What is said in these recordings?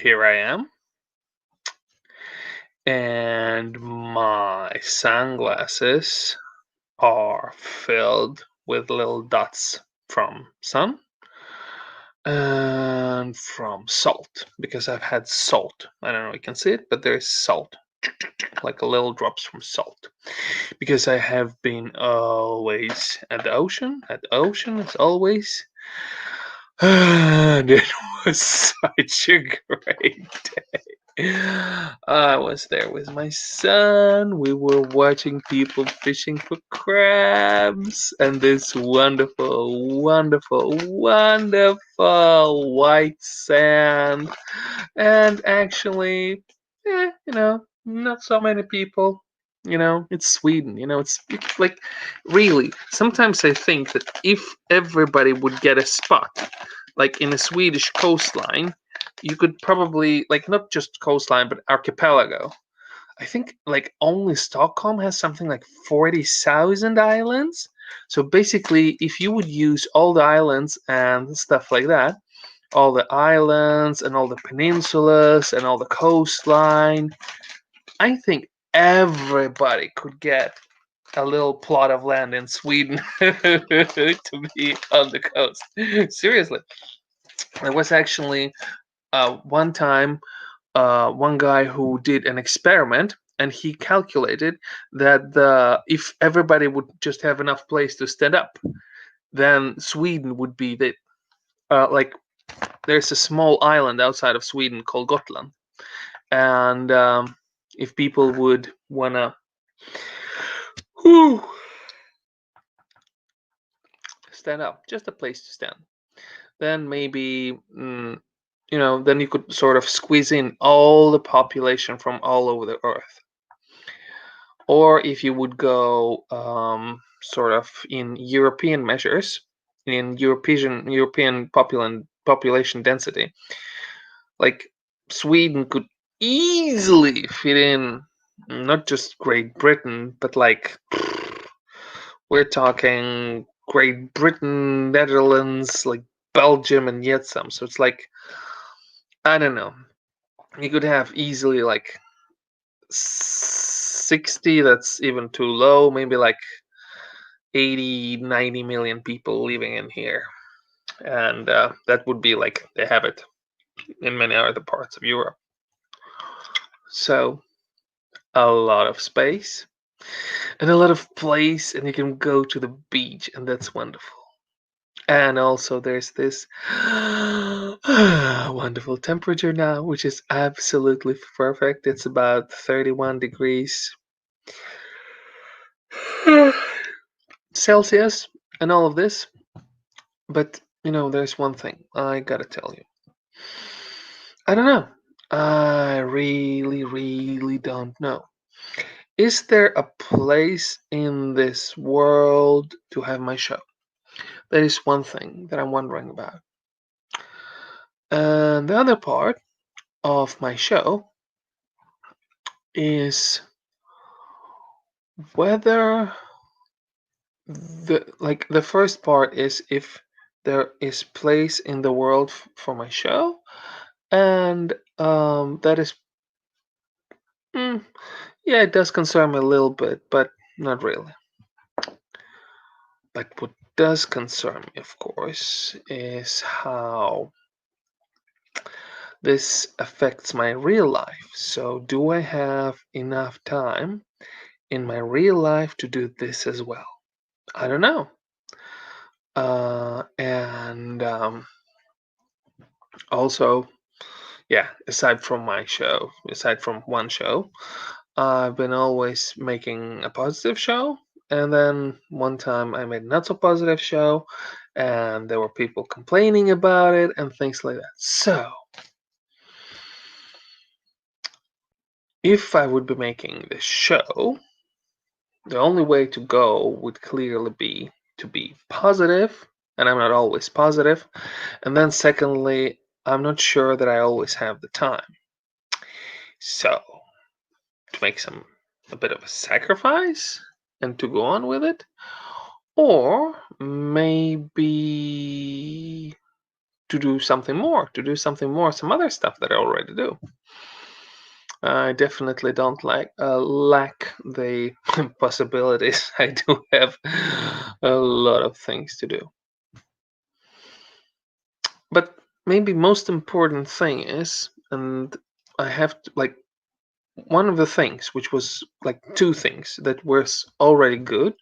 here I am, and my sunglasses are filled with little dots from sun and from salt because I've had salt. I don't know if you can see it, but there's salt, like a little drops from salt. Because I have been always at the ocean, as always. And it was such a great day. I was there with my son. We were watching people fishing for crabs and this wonderful, wonderful, wonderful white sand. And actually, not so many people. It's Sweden. It's like really. Sometimes I think that if everybody would get a spot, like in a Swedish coastline, you could probably like not just coastline but archipelago. I think like only Stockholm has something like 40,000 islands. So basically, if you would use all the islands and stuff like that, all the islands and all the peninsulas and all the coastline, I think everybody could get a little plot of land in Sweden to be on the coast. Seriously, there was actually one time one guy who did an experiment and he calculated that if everybody would just have enough place to stand up, then Sweden would be the like there's a small island outside of Sweden called Gotland, and if people would wanna whew, stand up, just a place to stand, then maybe then you could sort of squeeze in all the population from all over the earth. Or if you would go sort of in European measures, in European population density, like Sweden could easily fit in not just Great Britain, but like we're talking Great Britain, Netherlands, like Belgium, and yet some. So it's like I don't know. You could have easily like 60. That's even too low. Maybe like 80, 90 million people living in here, and that would be like they have it in many other parts of Europe. So a lot of space and a lot of place, and you can go to the beach, and that's wonderful. And also there's this wonderful temperature now, which is absolutely perfect. It's about 31 degrees Celsius and all of this. But there's one thing I gotta tell you. I don't know. I really, really don't know. Is there a place in this world to have my show? That is one thing that I'm wondering about. And the other part of my show is whether the first part is if there is place in the world for my show, and that is yeah, it does concern me a little bit, but not really. But what does concern me, of course, is how this affects my real life. So, do I have enough time in my real life to do this as well? I don't know. And also, yeah, aside from my show, aside from one show, I've been always making a positive show. And then one time I made not so positive show, and there were people complaining about it and things like that. So, if I would be making this show, the only way to go would clearly be to be positive, and I'm not always positive. And then, secondly, I'm not sure that I always have the time. So, to make a bit of a sacrifice and to go on with it, or maybe to do something more, some other stuff that I already do. I definitely don't lack the possibilities. I do have a lot of things to do. But maybe most important thing is, and I have to like one of the things, which was like two things that were already good,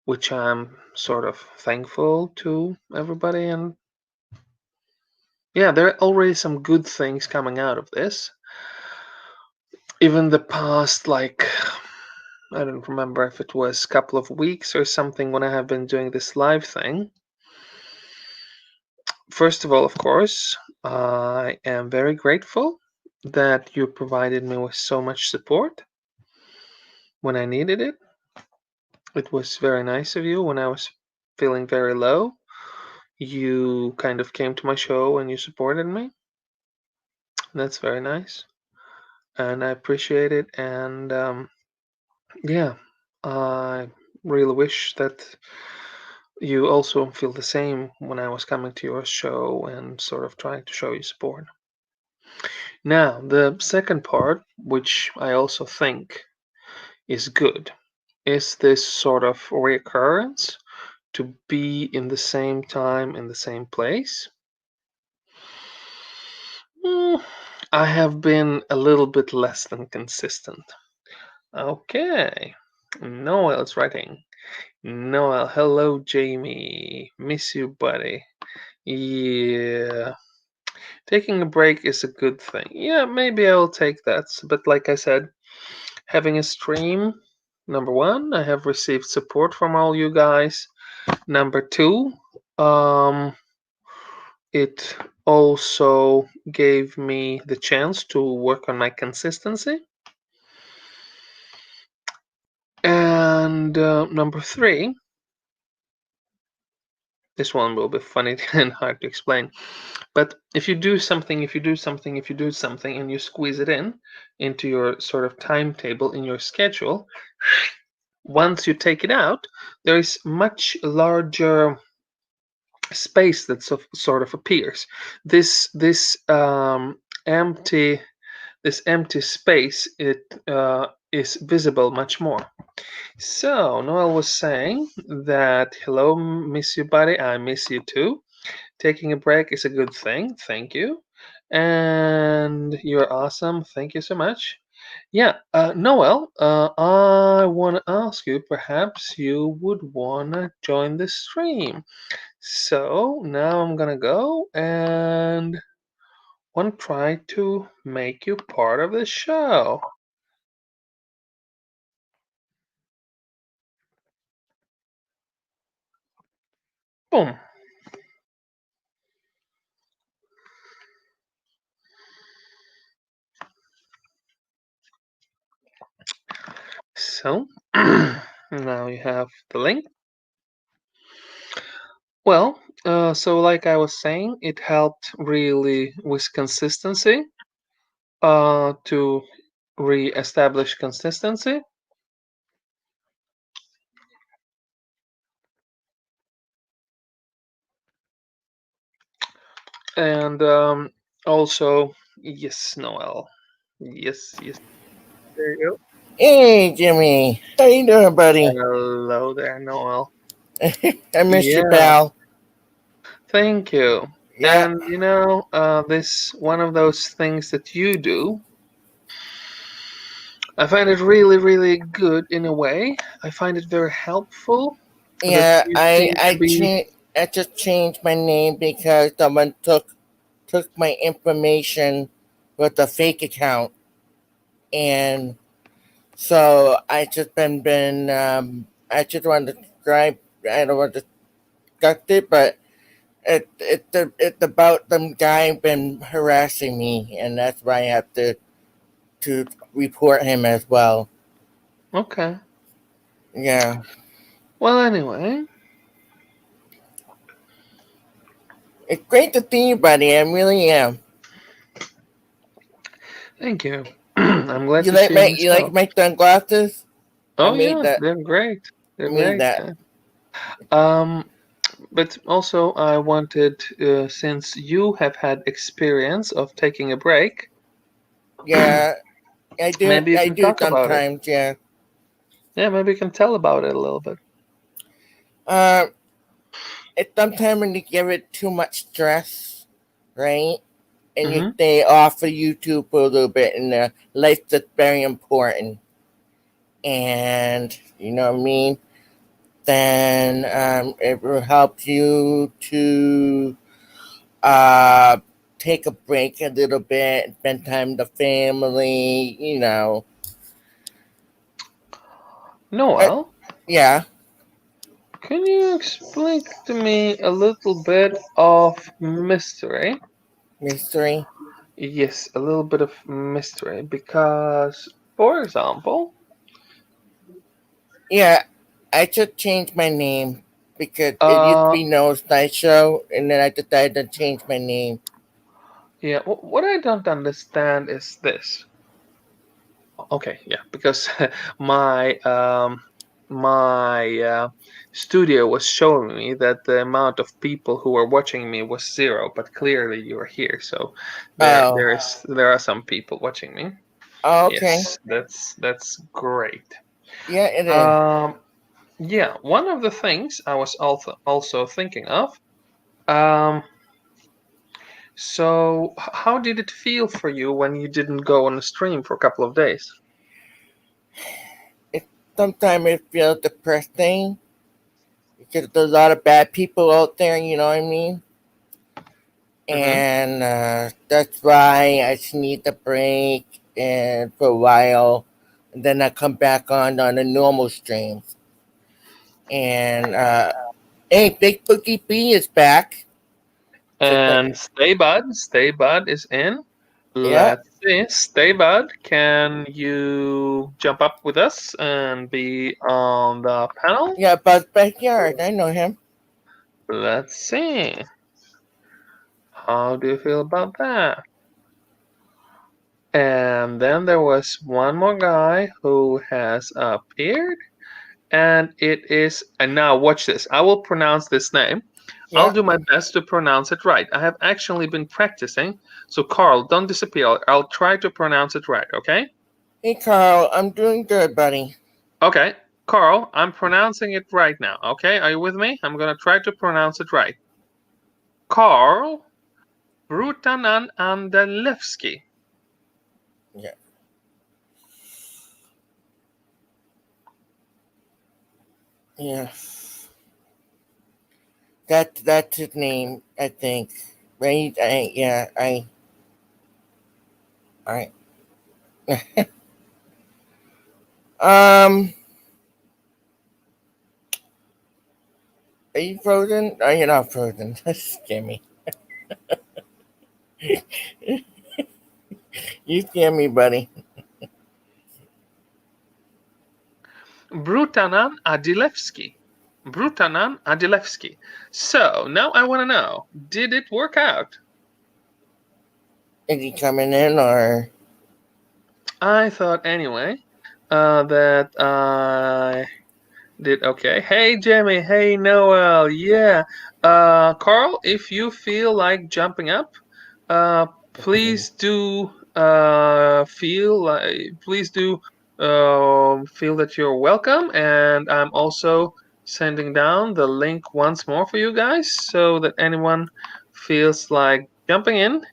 which I'm sort of thankful to everybody, and yeah, there are already some good things coming out of this. Even the past, like, I don't remember if it was a couple of weeks or something when I have been doing this live thing. First of all, of course, I am very grateful that you provided me with so much support when I needed it. It was very nice of you when I was feeling very low. You kind of came to my show and you supported me. That's very nice. And I appreciate it. And yeah, I really wish that you also feel the same when I was coming to your show and sort of trying to show you support. Now, the second part, which I also think is good, is this sort of reoccurrence to be in the same time in the same place. I have been a little bit less than consistent. Okay. Noel is writing. Noel, hello, Jamie. Miss you, buddy. Yeah. Taking a break is a good thing. Yeah, maybe I will take that. But like I said, having a stream, number one, I have received support from all you guys. Number two, it also gave me the chance to work on my consistency. And number three, this one will be funny and hard to explain. But if you do something, and you squeeze it into your sort of timetable in your schedule, once you take it out, there is much larger space that sort of appears. This empty space, it is visible much more. So Noel was saying that, hello, miss you, buddy. I miss you too. Taking a break is a good thing. Thank you. And you're awesome. Thank you so much. Yeah, Noel, I want to ask you, perhaps you would want to join the stream. So now I'm going to go and want to try to make you part of the show. Boom. So now you have the link. Well, so like I was saying, it helped really with consistency, to re-establish consistency. And also, yes, Noel. Yes, yes. There you go. Hey, Jimmy. How you doing, buddy? Hello there, Noel. I missed you, Yeah, pal. thank you. Yeah, And this one of those things that you do, I find it really, really good in a way. I find it very helpful that yeah. you I seem to I be. cha- I just changed my name because someone took my information with a fake account, and so I just been. I just wanted to drive. I don't want to discuss it, but it's about them guy been harassing me, and that's why I have to report him as well. Okay. Yeah. Well, anyway, It's great to see you, buddy. I really am. thank you. I'm glad to see you You like myself. my sunglasses? I Oh made yeah, that. they're great. I They're made great. that. Yeah. Um, But also, I wanted, since you have had experience of taking a break, Yeah, I do. maybe you I can do talk about it. sometimes. Yeah. Yeah, maybe you can tell about it a little bit. Uh, it's sometimes when you give it too much stress, right? And you Mm-hmm. stay off of YouTube for a little bit, and life that's very important. And you know what I mean. Then it will help you to uh, take a break a little bit, spend time with the family. Uh, Noel, yeah, can you explain to me a little bit of mystery? mystery. Yes, a little bit of mystery because, for example, Yeah, I should change my name because it used to uh, be Nose Night Show, and then I decided to change my name. yeah, what I don't understand is this. Okay, yeah, because my my studio was showing me that the amount of people who were watching me was zero, but clearly you're here, so Oh, there are some people watching me. oh, okay. Yes, that's great. Yeah, it is. Um, yeah, one of the things I was also thinking of. Um, so how did it feel for you when you didn't go on a stream for a couple of days? It sometimes it feels depressing because there's a lot of bad people out there. You know what I mean? Mm-hmm. And that's why I just need a break and for a while, and then I come back on the normal streams. And hey, Big Boogie B is back. So And Stay Bud is in. yeah, Let's see. Stay Bud, can you jump up with us and be on the panel? yeah, Buzz Backyard. I know him. Let's see. How do you feel about that? And then there was one more guy who has appeared, and it is. And now watch this. I will pronounce this name. I'll Yeah. do my best to pronounce it right. I have actually been practicing. So, Carl, don't disappear. I'll try to pronounce it right, okay? Hey, Carl. I'm doing good, buddy. Okay, Carl, I'm pronouncing it right now, okay? Are you with me? I'm gonna try to pronounce it right. Carl Brutanen Andelewski. Yeah. Yeah. That's his name, I think. Right? Yeah. I. um. Are you frozen? Oh, you're not frozen. Scare me. You scare me, buddy. Brutanen Adilewski. Brutanen Adilewski. So now I want to know, did it work out? Is he coming in or? I thought anyway that I did okay. Hey Jamie, hey Noel, yeah. Carl, if you feel like jumping up, please do feel that you're welcome, and I'm also sending down the link once more for you guys so that anyone feels like jumping in,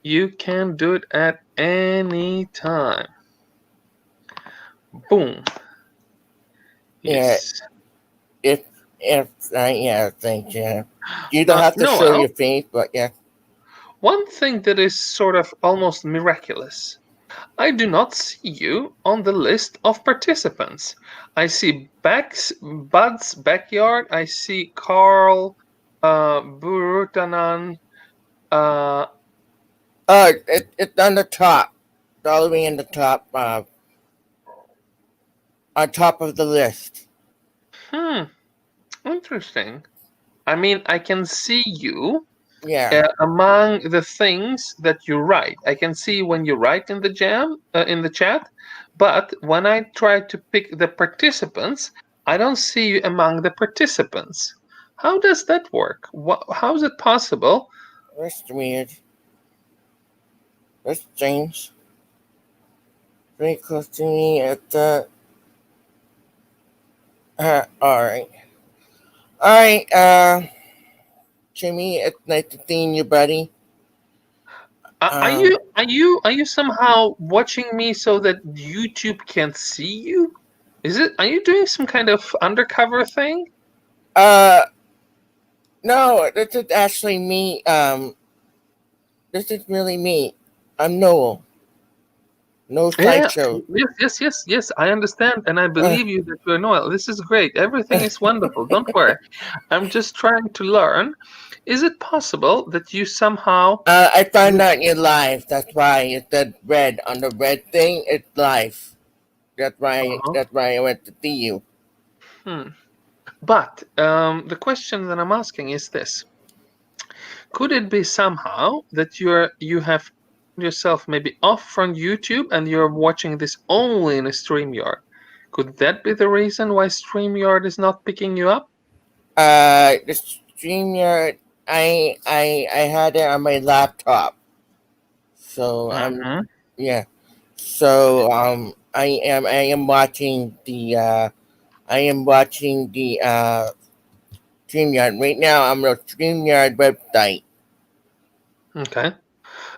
you can do it at any time. Boom. Yeah. Yes. If yeah, thank you. You don't have to show Noel, your face, but yeah. one thing that is sort of almost miraculous. I do not see you on the list of participants. I see Bud's Backyard. I see Carl Burutanan. Uh, Oh, it's on the top, all the way in the top, on top of the list. hmm, interesting. I mean, I can see you Yeah. among the things that you write. I can see when you write in the in the chat, but when I try to pick the participants, I don't see you among the participants. How does that work? How is it possible? That's weird. That's strange. Very close to me at the. Alright. Alright, Jimmy, it's nice to see you, buddy. Are Um, you somehow watching me so that YouTube can see you? Are you doing some kind of undercover thing? uh, no, this is actually me. This is really me. I'm Noel. No Yeah, sideshow. yes. I understand, and I Uh, believe you that you're Noel. This is great. Everything is wonderful. Don't worry. I'm just trying to learn. Is it possible that you somehow? I found out you're live. That's why it said red on the red thing. It's live. That's why. Uh-huh. That's why I went to see you. Hmm. But the question that I'm asking is this: could it be somehow that you have yourself maybe off from YouTube and you're watching this only in a StreamYard? Could that be the reason why StreamYard is not picking you up? The StreamYard. I had it on my laptop. So Mm-hmm. yeah. So I am watching the StreamYard right now. I'm on the StreamYard website. Okay.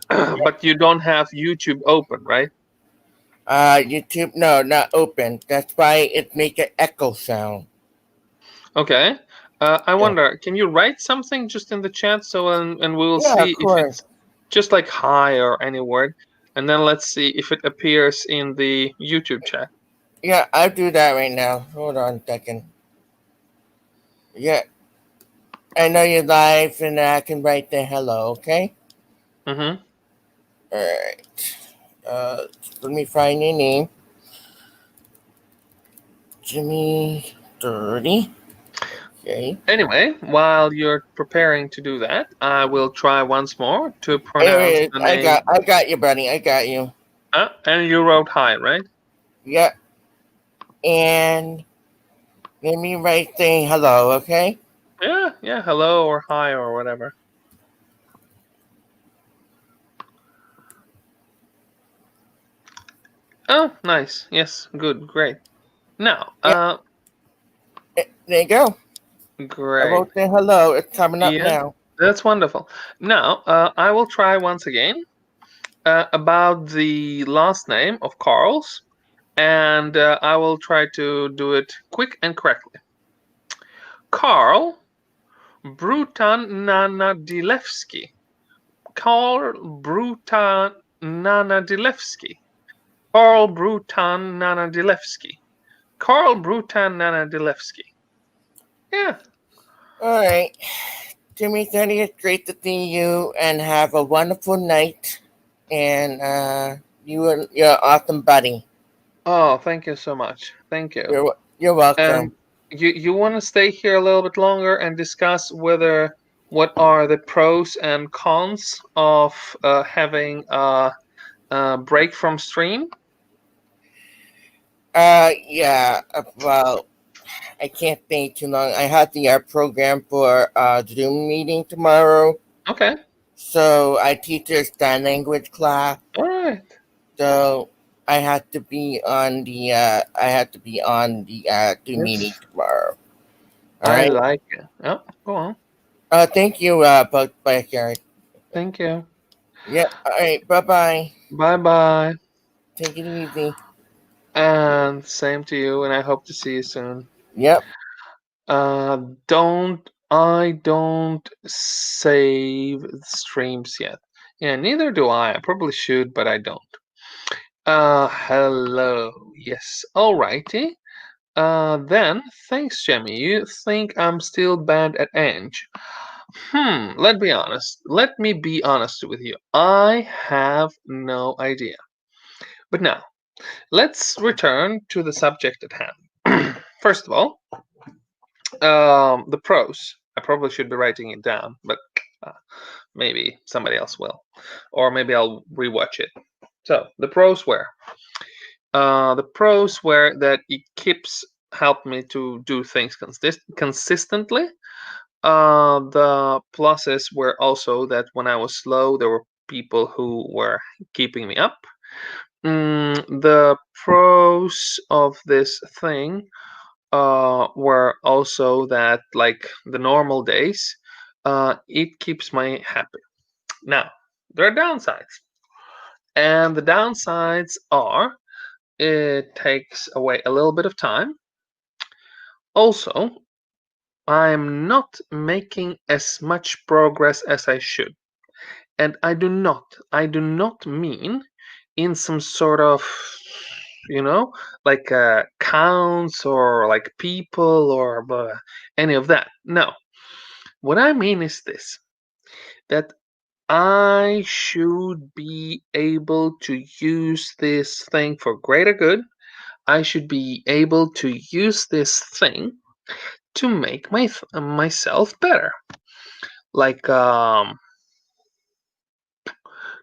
But you don't have YouTube open, right? YouTube, no, not open. That's why it make an echo sound. Okay. I Yeah, wonder, can you write something just in the chat so and we will yeah, of see if course. it's just like hi or any word, and then let's see if it appears in the YouTube chat. Yeah, I'll do that right now. Hold on a second. Yeah, I know you're live, and I can write the hello. Okay. Mm-hmm. All right. Uh, Let me find your name. Jimmy 30. Okay. Anyway, while you're preparing to do that, I will try once more to Here pronounce it is. the I name. got I got you, buddy. I got you. And you wrote hi, right? Yeah. And let me write saying hello, okay? Yeah. Hello or hi or whatever. Oh, nice. Yes, good, great. Now, Yeah. There you go. I great. wrote the hello. It's coming up Yeah, now. that's wonderful. Now, I will try once again about the last name of Carl's, and I will try to do it quick and correctly. Carl Brutananadilewski. Carl Brutananadilewski. Carl Brutananadilewski. Carl Brutananadilewski. Yeah. All right. Jimmy 30, it's great to see you and have a wonderful night. And you're awesome, buddy. Oh, thank you so much. Thank you. You're welcome. And you want to stay here a little bit longer and discuss what are the pros and cons of having a break from stream? Yeah. Well, I can't stay too long. I have the program for Zoom meeting tomorrow. Okay. So I teach a sign language class. All right. So I had to be on the Zoom meeting Yes. tomorrow. All I right. like it. Oh, go on. Thank you, Backyard. Thank you. Yeah. All right. Bye bye. Bye bye. Take it easy. And same to you. And I hope to see you soon. Yep. Don't I don't save streams yet. Yeah, neither do I. I probably should, but I don't. Hello. Yes. Alrighty. Then, thanks, Jemmy. You think I'm still bad at Eng? Let me be honest with you. I have no idea. But now, let's return to the subject at hand. First of all, the pros. I probably should be writing it down, but uh, maybe somebody else will. Or maybe I'll rewatch it. So, the pros were that it keeps help me to do things consistently. The pluses were also that when I was slow, there were people who were keeping me up. The pros of this thing were also that, like the normal days, it keeps me happy. Now, there are downsides, and the downsides are it takes away a little bit of time. Also, I'm not making as much progress as I should. And I do not mean in some sort of, like counts or like people or any of that. No. What I mean is this, that I should be able to use this thing for greater good. I should be able to use this thing to make myself better. Like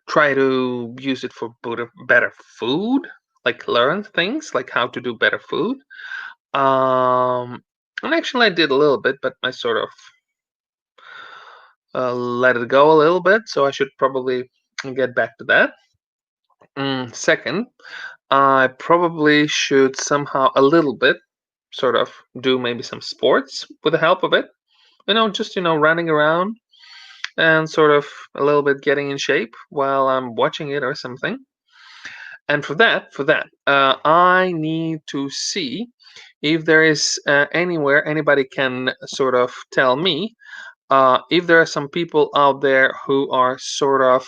try to use it for better food, like learn things like how to do better food. And actually I did a little bit, but I sort of let it go a little bit, so I should probably get back to that. Second, I probably should somehow a little bit sort of do maybe some sports with the help of it. Just running around and sort of a little bit getting in shape while I'm watching it or something. And for that, I need to see if there is anywhere anybody can sort of tell me if there are some people out there who are sort of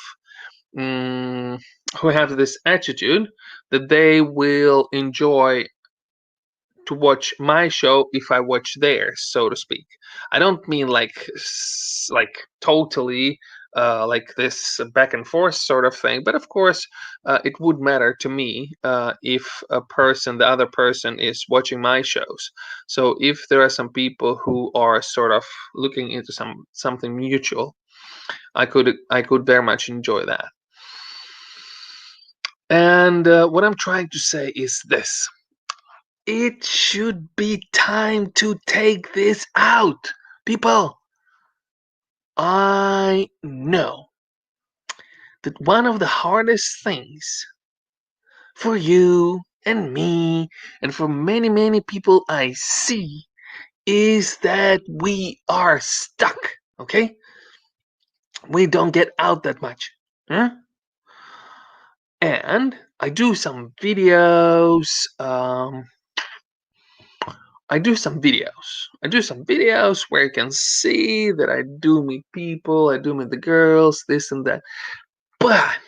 who have this attitude that they will enjoy to watch my show if I watch theirs, so to speak. I don't mean like totally like this back and forth sort of thing, but of course it would matter to me if the other person is watching my shows. So if there are some people who are sort of looking into something mutual, I could very much enjoy that. And what I'm trying to say is this. It should be time to take this out. People, I know that one of the hardest things for you and me and for many, many people I see is that we are stuck, okay? We don't get out that much. Huh? And I do some videos. I do some videos where you can see that I do meet people, I do meet the girls, this and that. But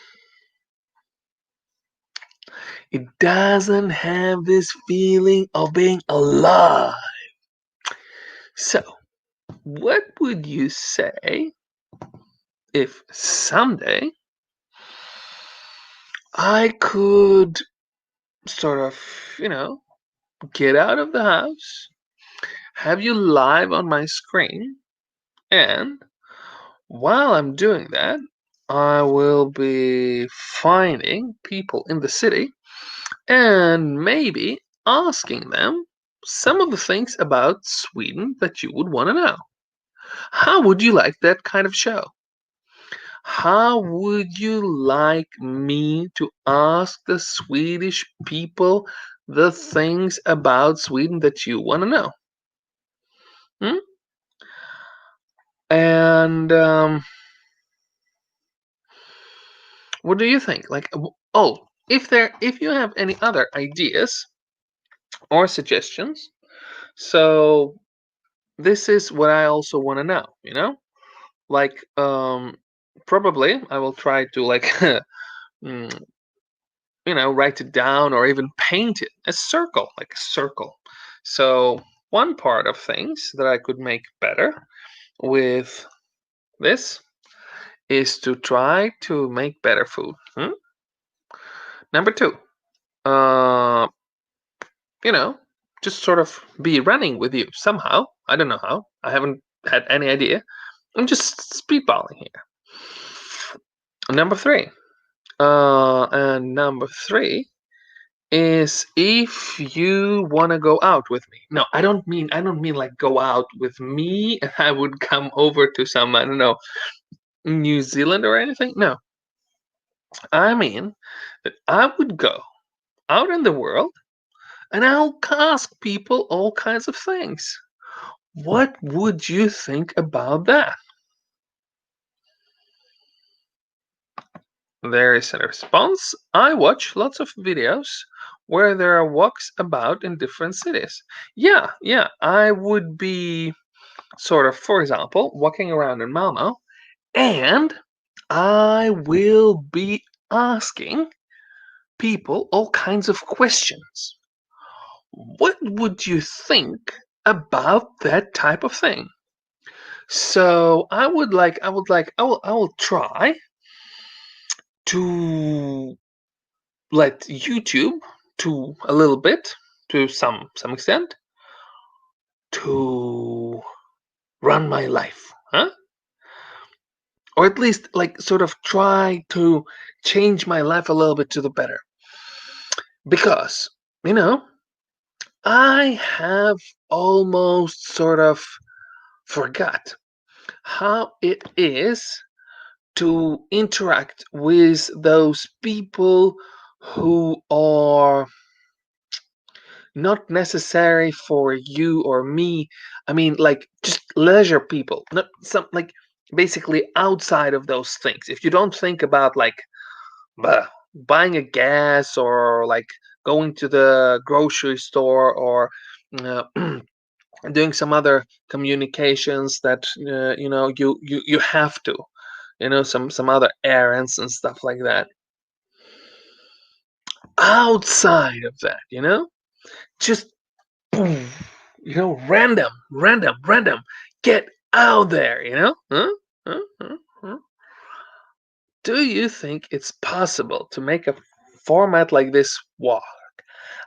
it doesn't have this feeling of being alive. So, what would you say if someday I could sort of, get out of the house, have you live on my screen, and while I'm doing that, I will be finding people in the city and maybe asking them some of the things about Sweden that you would want to know. How would you like that kind of show? How would you like me to ask the Swedish people the things about Sweden that you want to know? Hmm? And what do you think? Like, oh, if you have any other ideas or suggestions, so this is what I also want to know. Like, probably I will try to like, mm, write it down or even paint it a circle, like a circle. So one part of things that I could make better with this is to try to make better food. Number two, uh, you know, just sort of be running with you somehow. I don't know how. I haven't had any idea. I'm just speedballing here. Number three. And number three is if you want to go out with me. No, I don't mean like go out with me and I would come over to some, I don't know, New Zealand or anything. No. I mean that I would go out in the world and I'll ask people all kinds of things. What would you think about that? There is a response. I watch lots of videos where there are walks about in different cities. Yeah, I would be sort of, for example, walking around in Malmo, and I will be asking people all kinds of questions. What would you think about that type of thing? So I will try to let YouTube to a little bit, to some extent, to run my life, huh? Or at least like sort of try to change my life a little bit to the better. Because, you know, I have almost sort of forgot how it is to interact with those people who are not necessary for you or me. I mean, like just leisure people, not some like basically outside of those things. If you don't think about like buying a gas or like going to the grocery store or uh, doing some other communications that you have to, some other errands and stuff like that. Outside of that, just boom, random, get out there, huh? Huh? Huh? Huh? Do you think it's possible to make a format like this work?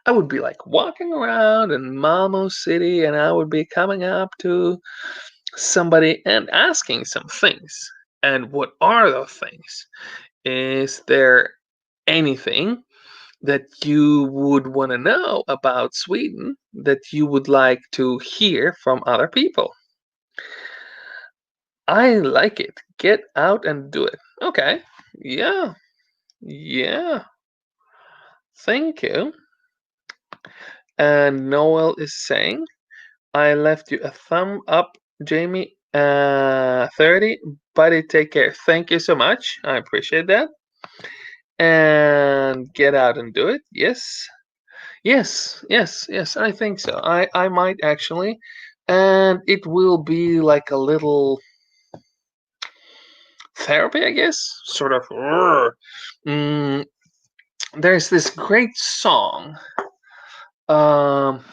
I would be like walking around in Malmo City and I would be coming up to somebody and asking some things. And what are those things? Is there anything that you would want to know about Sweden that you would like to hear from other people? I like it. Get out and do it. Okay. Yeah. Yeah. Thank you. And Noel is saying, I left you a thumb up, Jamie. 30. Buddy, take care. Thank you so much. I appreciate that. And get out and do it. Yes. Yes. I think so. I might actually. And it will be like a little therapy, I guess. Sort of. Mm, there's this great song. Um,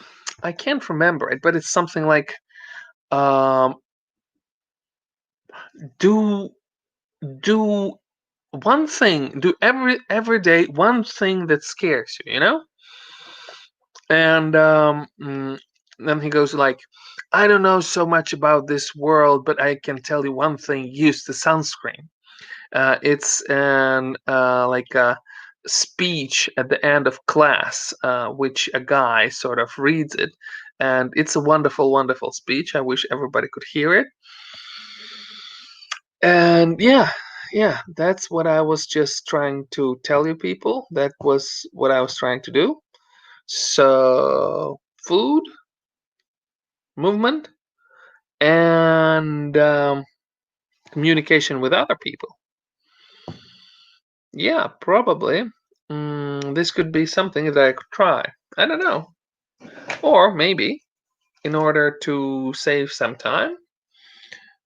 I can't remember it, but it's something like um, do do one thing, do every day one thing that scares you, and then he goes like, I don't know so much about this world, but I can tell you one thing: use the sunscreen. It's an like a speech at the end of class, which a guy sort of reads it, and it's a wonderful speech. I wish everybody could hear it. And yeah, that's what I was just trying to tell you people. That was what I was trying to do. So, food, movement, and communication with other people. Yeah, probably. This could be something that I could try. I don't know. Or maybe, in order to save some time,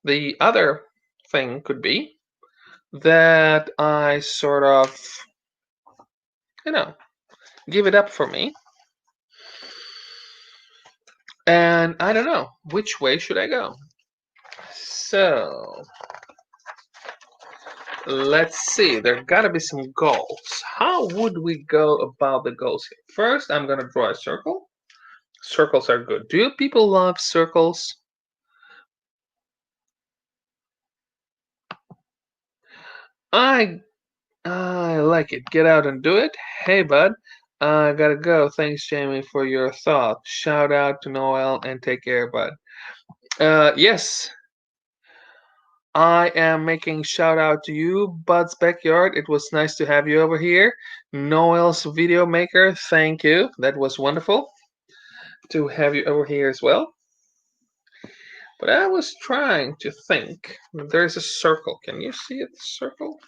the other thing could be that I sort of, you know, give it up for me. And I don't know, which way should I go? So, let's see. There gotta be some goals. How would we go about the goals here? First, I'm gonna draw a circle. Circles are good. Do you people love circles? I like it. Get out and do it. Hey, bud. I gotta go. Thanks, Jamie, for your thought. Shout out to Noel and take care, bud. Yes, I am making shout out to you, Bud's Backyard. It was nice to have you over here. Noel's video maker, thank you. That was wonderful to have you over here as well. But I was trying to think. There's a circle. Can you see it? Circle?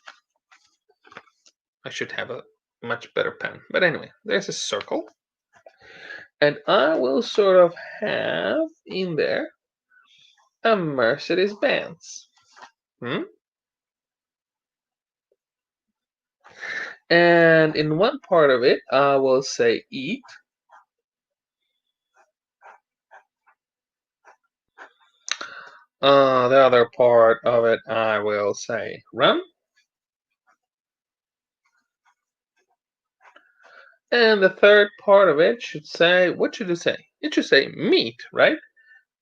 I should have a much better pen. But anyway, there's a circle. And I will sort of have in there a Mercedes Benz. And in one part of it, I will say eat. The other part of it, I will say run. And the third part of it should say, what should it say? It should say meat, right?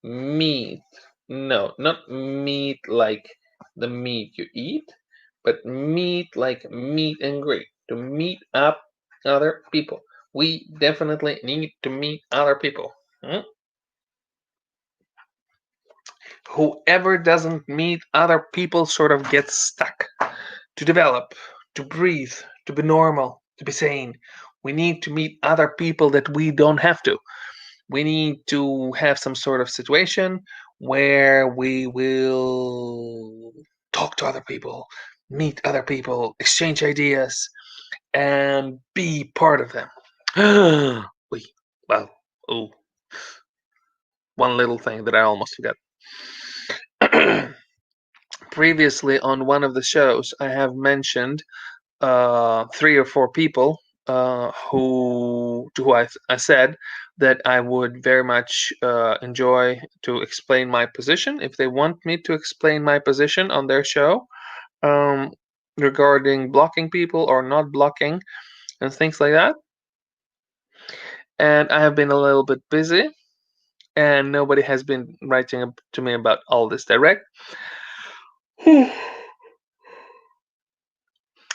Meat. No, not meat like the meat you eat, but meat like meet and greet, to meet up other people. We definitely need to meet other people. Whoever doesn't meet other people sort of gets stuck. To develop, to breathe, to be normal, to be sane, we need to meet other people that we don't have to. We need to have some sort of situation where we will talk to other people, meet other people, exchange ideas, and be part of them. Well, oh, one little thing that I almost forgot. Previously on one of the shows, I have mentioned 3 or 4 people who I said that I would very much enjoy to explain my position if they want me to explain my position on their show um, regarding blocking people or not blocking and things like that. And I have been a little bit busy, and nobody has been writing to me about all this direct.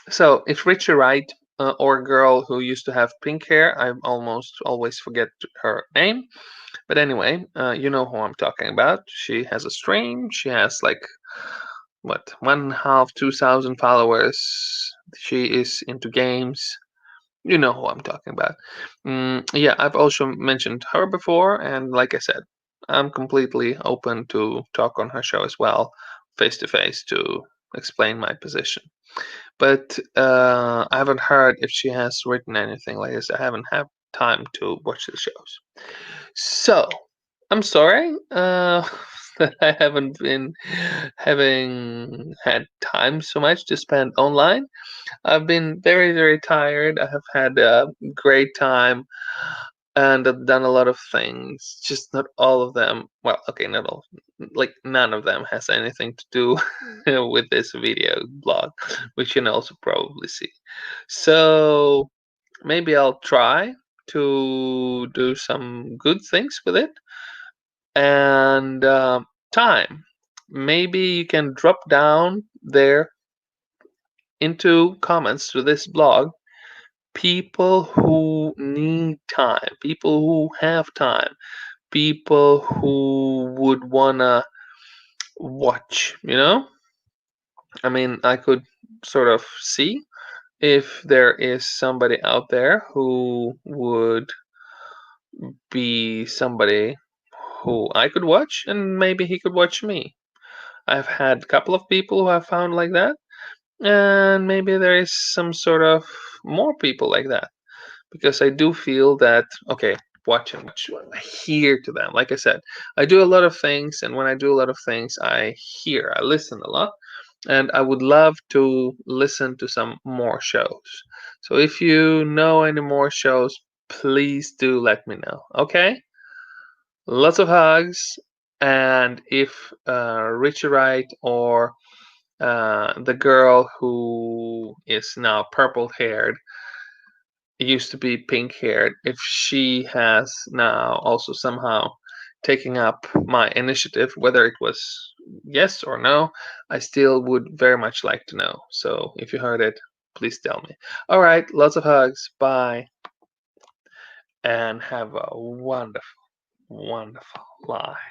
So if Richie Wright or a girl who used to have pink hair, I almost always forget her name. But anyway, you know who I'm talking about. She has a stream. She has like what 1.5, 2,000 followers. She is into games. You know who I'm talking about. Yeah, I've also mentioned her before, and like I said, I'm completely open to talk on her show as well, face to face, to explain my position. But I haven't heard if she has written anything like this. I haven't had time to watch the shows. So I'm sorry that I haven't been having had time so much to spend online. I've been very, very tired. I have had a great time and I've done a lot of things, just not all of them. Well, okay, not all, like none of them has anything to do with this video blog, which you can also probably see. So maybe I'll try to do some good things with it. And time. Maybe you can drop down there into comments to this blog people who need time, people who have time, people who would wanna watch, you know? I mean, I could sort of see if there is somebody out there who would be somebody who I could watch and maybe he could watch me. I've had a couple of people who I've found like that, and maybe there is some sort of more people like that. Because I do feel that okay, watch and watch, I hear to them. Like I said, I do a lot of things, and when I do a lot of things, I hear, I listen a lot, and I would love to listen to some more shows. So if you know any more shows, please do let me know. Okay, lots of hugs, and if Richie Wright or the girl who is now purple haired used to be pink haired, if she has now also somehow taking up my initiative, whether it was yes or no, I still would very much like to know. So if you heard it, please tell me. All right, lots of hugs. Bye. and have a wonderful, wonderful life.